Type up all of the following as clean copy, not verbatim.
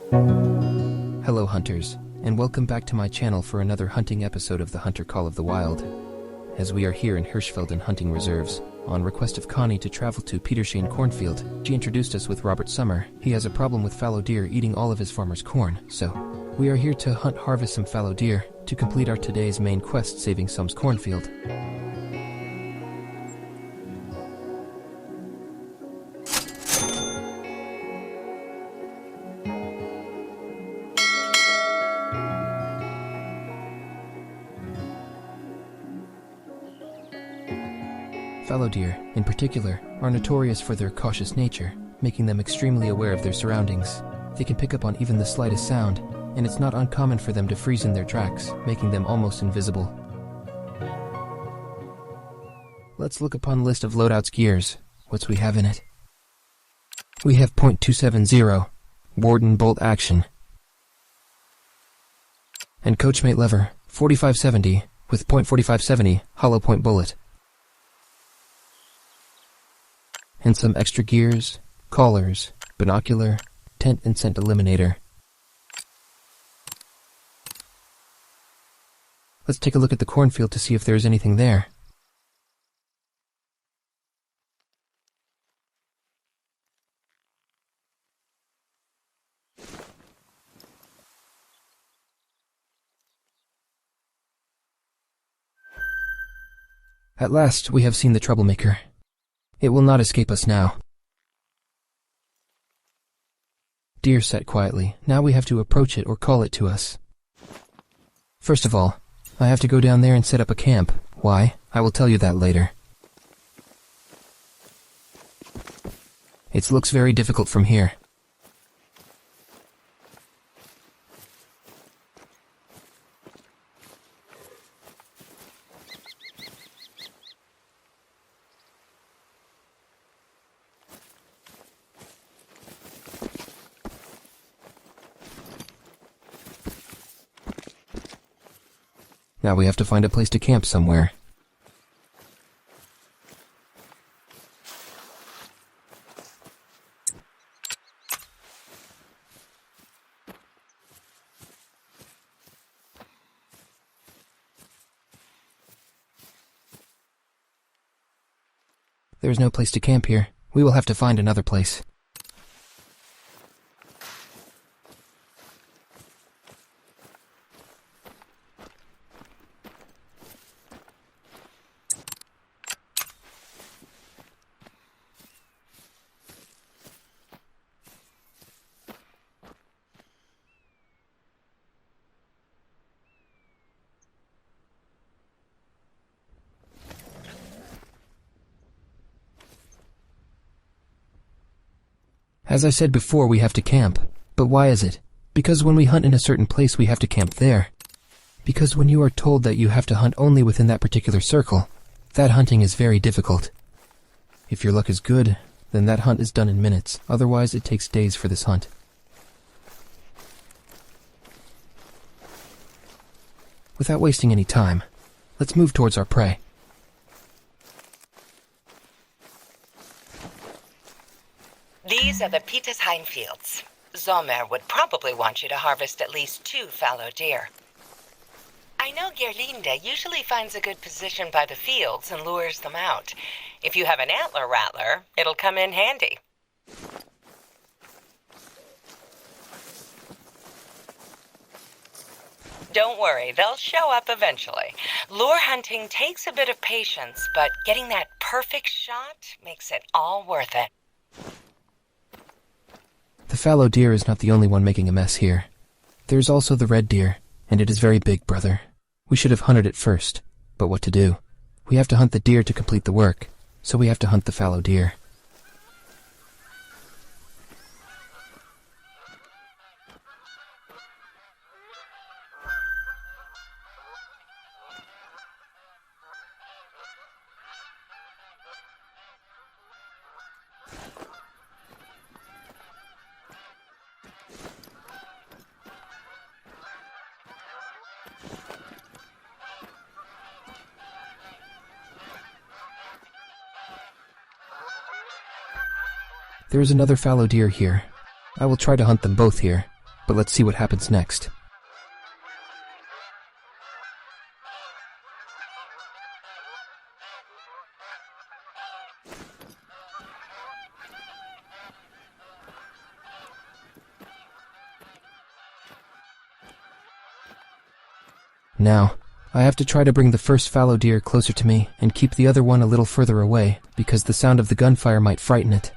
Hello hunters, and welcome back to my channel for another hunting episode of the Hunter Call of the Wild. As we are here in Hirschfelden Hunting Reserves, on request of Connie to travel to Petershain Cornfield, she introduced us with Robert Sommer. He has a problem with fallow deer eating all of his farmer's corn, so we are here to harvest some fallow deer to complete our today's main quest, saving some's cornfield. Fallow deer, in particular, are notorious for their cautious nature, making them extremely aware of their surroundings. They can pick up on even the slightest sound, and it's not uncommon for them to freeze in their tracks, making them almost invisible. Let's look upon the list of Loadouts gears. What's we have in it? We have .270, Warden bolt action, and Coachmate lever, 4570, with .4570 hollow point bullet. And some extra gears, collars, binocular, tent and scent eliminator. Let's take a look at the cornfield to see if there's anything there. At last, we have seen the troublemaker. It will not escape us now. Deer sat quietly. Now we have to approach it or call it to us. First of all, I have to go down there and set up a camp. Why? I will tell you that later. It looks very difficult from here. Now we have to find a place to camp somewhere. There's no place to camp here. We will have to find another place. As I said before, we have to camp. But why is it? Because when we hunt in a certain place, we have to camp there. Because when you are told that you have to hunt only within that particular circle, that hunting is very difficult. If your luck is good, then that hunt is done in minutes. Otherwise, it takes days for this hunt. Without wasting any time, let's move towards our prey. These are the Petershain fields. Sommer would probably want you to harvest at least 2 fallow deer. I know Gerlinde usually finds a good position by the fields and lures them out. If you have an antler rattler, it'll come in handy. Don't worry, they'll show up eventually. Lure hunting takes a bit of patience, but getting that perfect shot makes it all worth it. The fallow deer is not the only one making a mess here. There's also the red deer, and it is very big, brother. We should have hunted it first, but what to do? We have to hunt the deer to complete the work, so we have to hunt the fallow deer. There is another fallow deer here. I will try to hunt them both here. but let's see what happens next. Now, I have to try to bring the first fallow deer closer to me and keep the other one a little further away, because the sound of the gunfire might frighten it.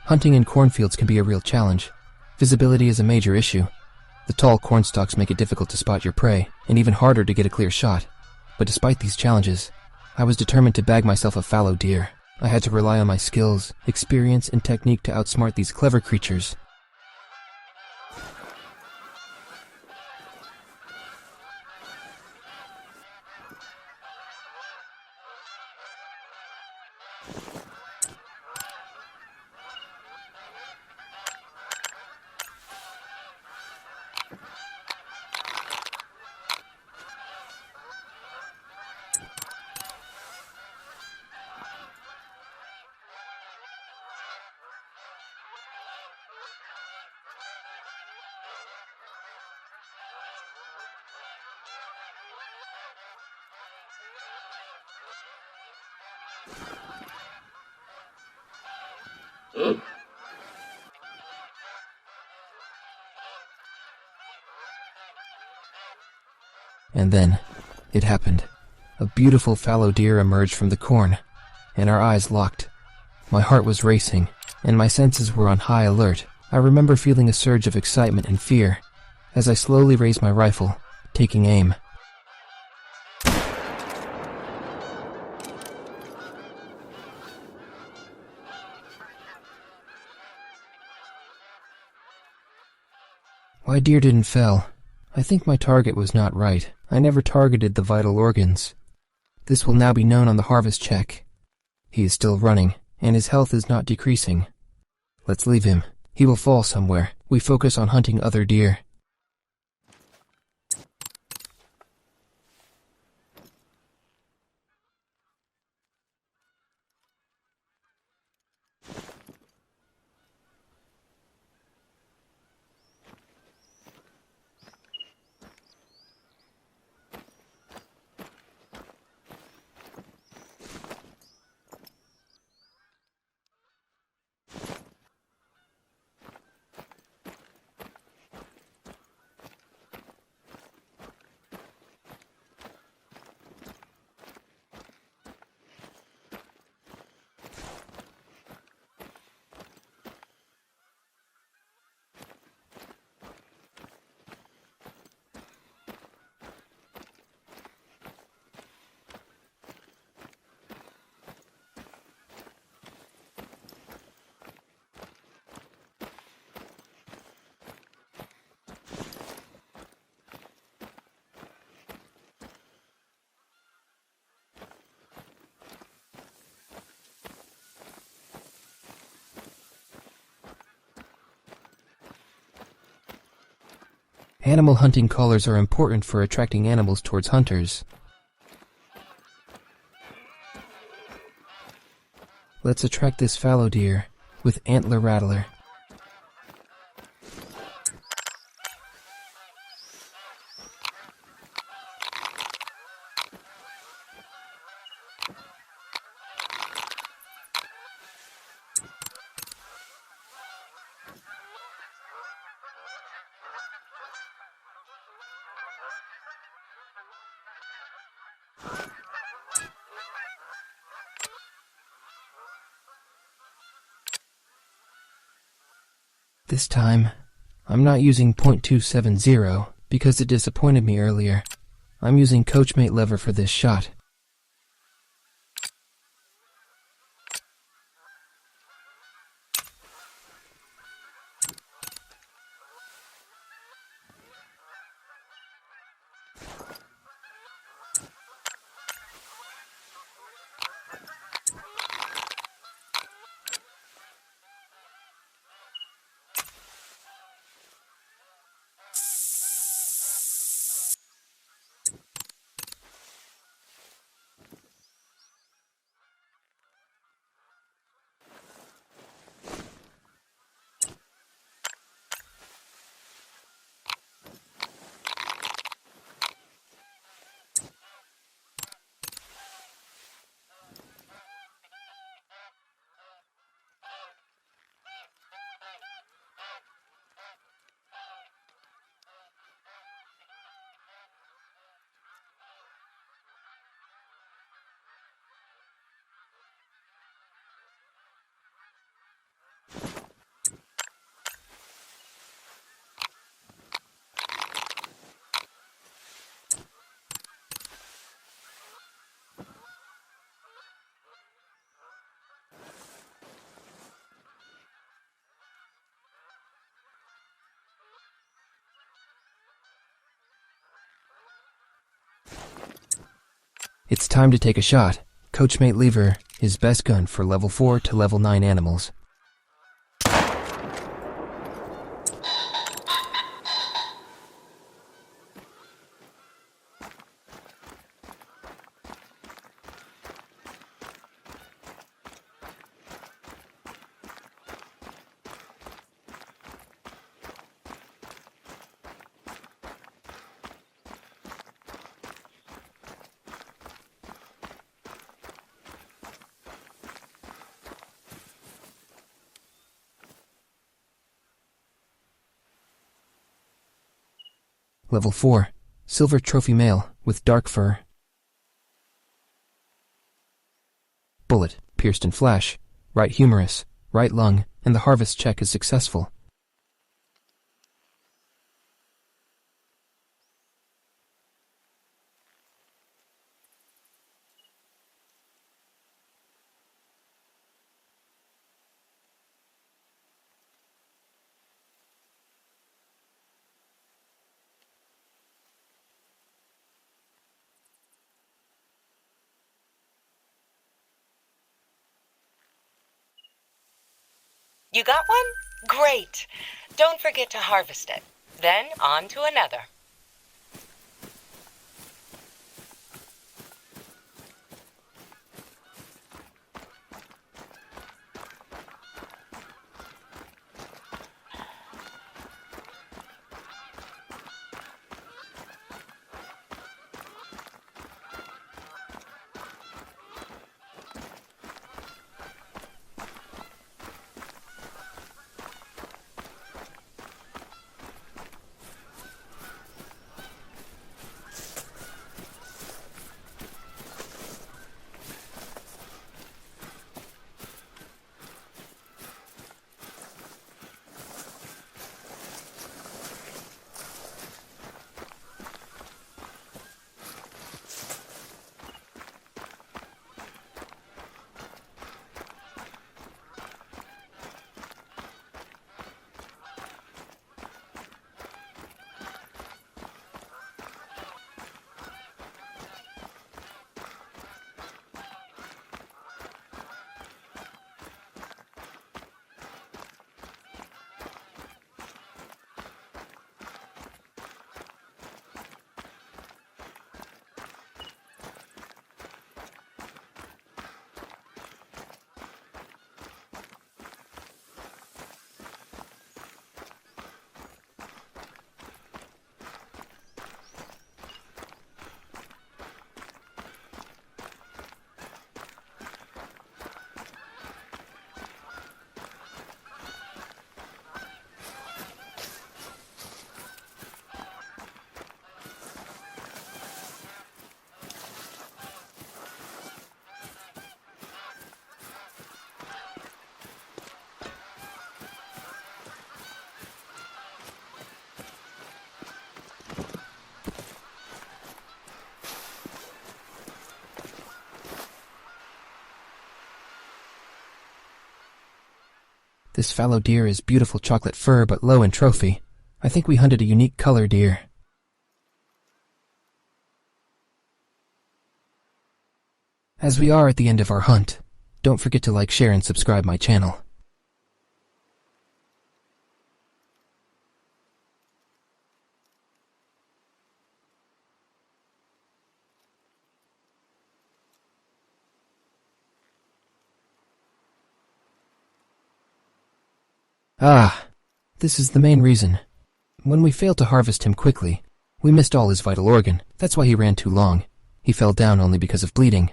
Hunting in cornfields can be a real challenge. Visibility is a major issue. The tall corn stalks make it difficult to spot your prey, and even harder to get a clear shot. But despite these challenges, I was determined to bag myself a fallow deer. I had to rely on my skills, experience, and technique to outsmart these clever creatures. And then, it happened. A beautiful fallow deer emerged from the corn, and our eyes locked. My heart was racing, and my senses were on high alert. I remember feeling a surge of excitement and fear as I slowly raised my rifle, taking aim. Why deer didn't fell? I think my target was not right. I never targeted the vital organs. This will now be known on the harvest check. He is still running, and his health is not decreasing. Let's leave him. He will fall somewhere. We focus on hunting other deer. Animal hunting collars are important for attracting animals towards hunters. Let's attract this fallow deer with antler rattler. This time, I'm not using .270 because it disappointed me earlier. I'm using Coachmate lever for this shot. It's time to take a shot. Coachmate lever is best gun for level 4 to level 9 animals. Level 4, silver trophy male with dark fur. Bullet, pierced in flesh, right humerus, right lung, and the harvest check is successful. You got one? Great. Don't forget to harvest it. Then on to another. This fallow deer is beautiful chocolate fur but low in trophy. I think we hunted a unique color deer. As we are at the end of our hunt, don't forget to like, share, and subscribe my channel. This is the main reason. When we failed to harvest him quickly, we missed all his vital organ. That's why he ran too long. He fell down only because of bleeding.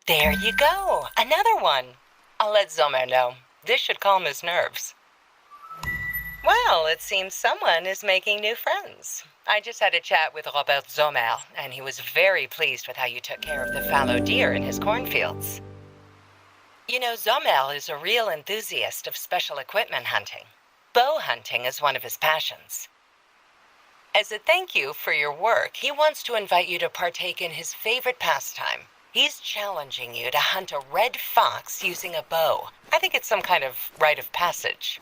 There you go, another one. I'll let Sommer know. This should calm his nerves. Well, it seems someone is making new friends. I just had a chat with Robert Sommer, and he was very pleased with how you took care of the fallow deer in his cornfields. You know, Sommer is a real enthusiast of special equipment hunting. Bow hunting is one of his passions. As a thank you for your work, he wants to invite you to partake in his favorite pastime. He's challenging you to hunt a red fox using a bow. I think it's some kind of rite of passage.